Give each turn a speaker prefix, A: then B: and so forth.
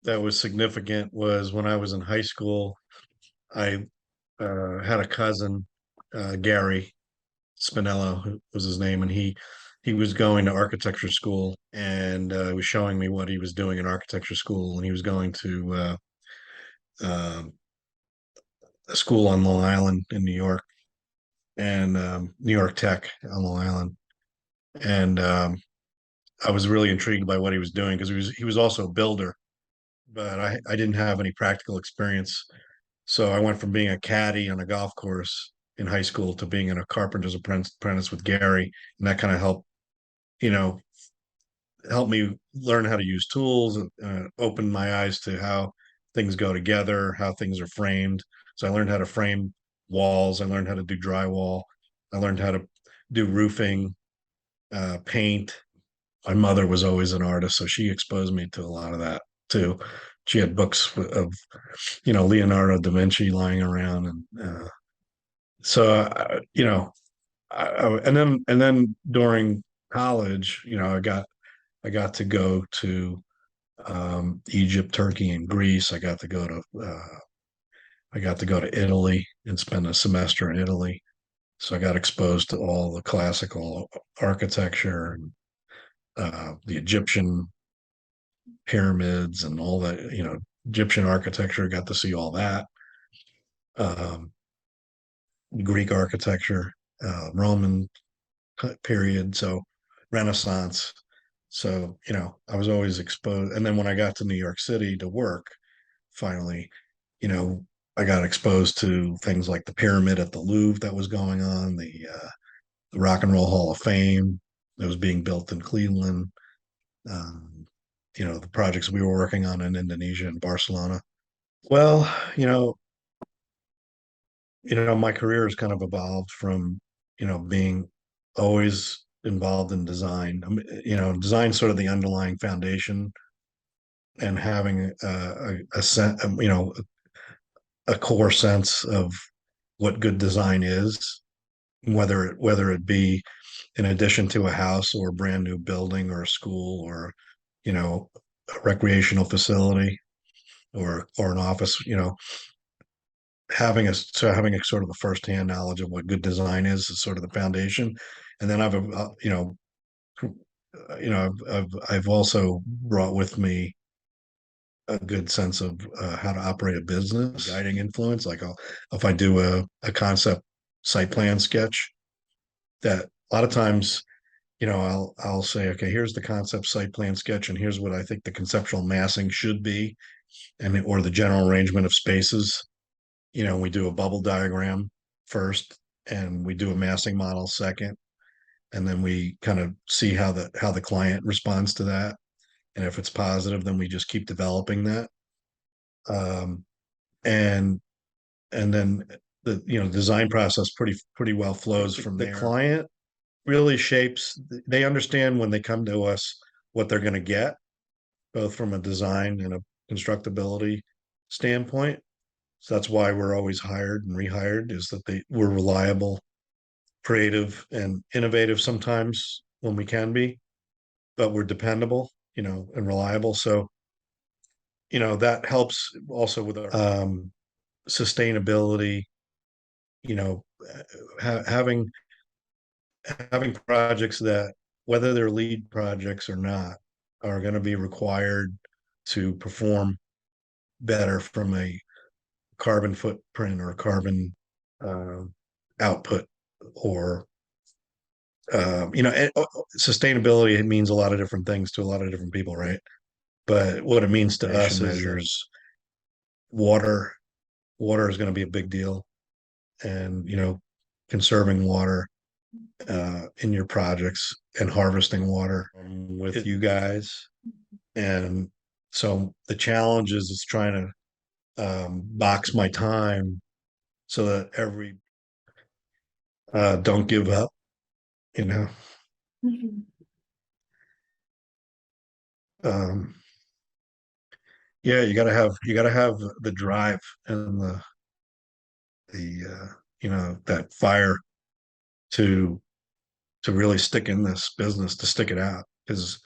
A: that was significant was when I was in high school. I had a cousin, Gary Spinello, who was his name, and he was going to architecture school, and was showing me what he was doing in architecture school, and he was going to uh, a school on Long Island in New York, and New York Tech on Long Island, and I was really intrigued by what he was doing because he was also a builder, but I didn't have any practical experience. So I went from being a caddy on a golf course in high school to being in a carpenter's apprentice with Gary, and that kind of you know, helped me learn how to use tools, and opened my eyes to how things go together, how things are framed. So I learned how to frame walls. I learned how to do drywall. I learned how to do roofing, paint. My mother was always an artist, so she exposed me to a lot of that too. She had books of, Leonardo da Vinci lying around, and so and then during college, I got to go to Egypt, Turkey, and Greece. I got to go to Italy and spend a semester in Italy. So I got exposed to all the classical architecture and the Egyptian pyramids and all that, Egyptian architecture. Got to see all that. Um, Greek architecture, Roman period, so Renaissance. So, I was always exposed. And then when I got to New York City to work, finally, you know, I got exposed to things like the pyramid at the Louvre that was going on, the Rock and Roll Hall of Fame that was being built in Cleveland, um, the projects we were working on in Indonesia and Barcelona. Well, my career has kind of evolved from, being always involved in design. I mean, design sort of the underlying foundation, and having a core sense of what good design is, whether it be in addition to a house or a brand new building or a school or, a recreational facility or an office, having a sort of a firsthand knowledge of what good design is sort of the foundation. And then I've also brought with me a good sense of how to operate a business, guiding influence. Like if I do a concept site plan sketch, that a lot of times, I'll say, okay, here's the concept site plan sketch, and here's what I think the conceptual massing should be, or the general arrangement of spaces. We do a bubble diagram first, and we do a massing model second, and then we kind of see how the client responds to that. And if it's positive, then we just keep developing that. Um, and and then the design process pretty well flows from there. The client really shapes. They understand when they come to us what they're going to get, both from a design and a constructability standpoint. So that's why we're always hired and rehired, is that we're reliable, creative, and innovative sometimes when we can be, but we're dependable, and reliable. So, that helps also with our sustainability, you know, having projects that, whether they're lead projects or not, are going to be required to perform better from a carbon footprint or carbon uh, output, or sustainability. It means a lot of different things to a lot of different people, right? But what it means to us measures water. Water is going to be a big deal, and conserving water in your projects and harvesting water with you guys. And so the challenge is trying to box my time so that don't give up, you know. Um, yeah, you gotta have the drive and the that fire to really stick in this business, to stick it out, because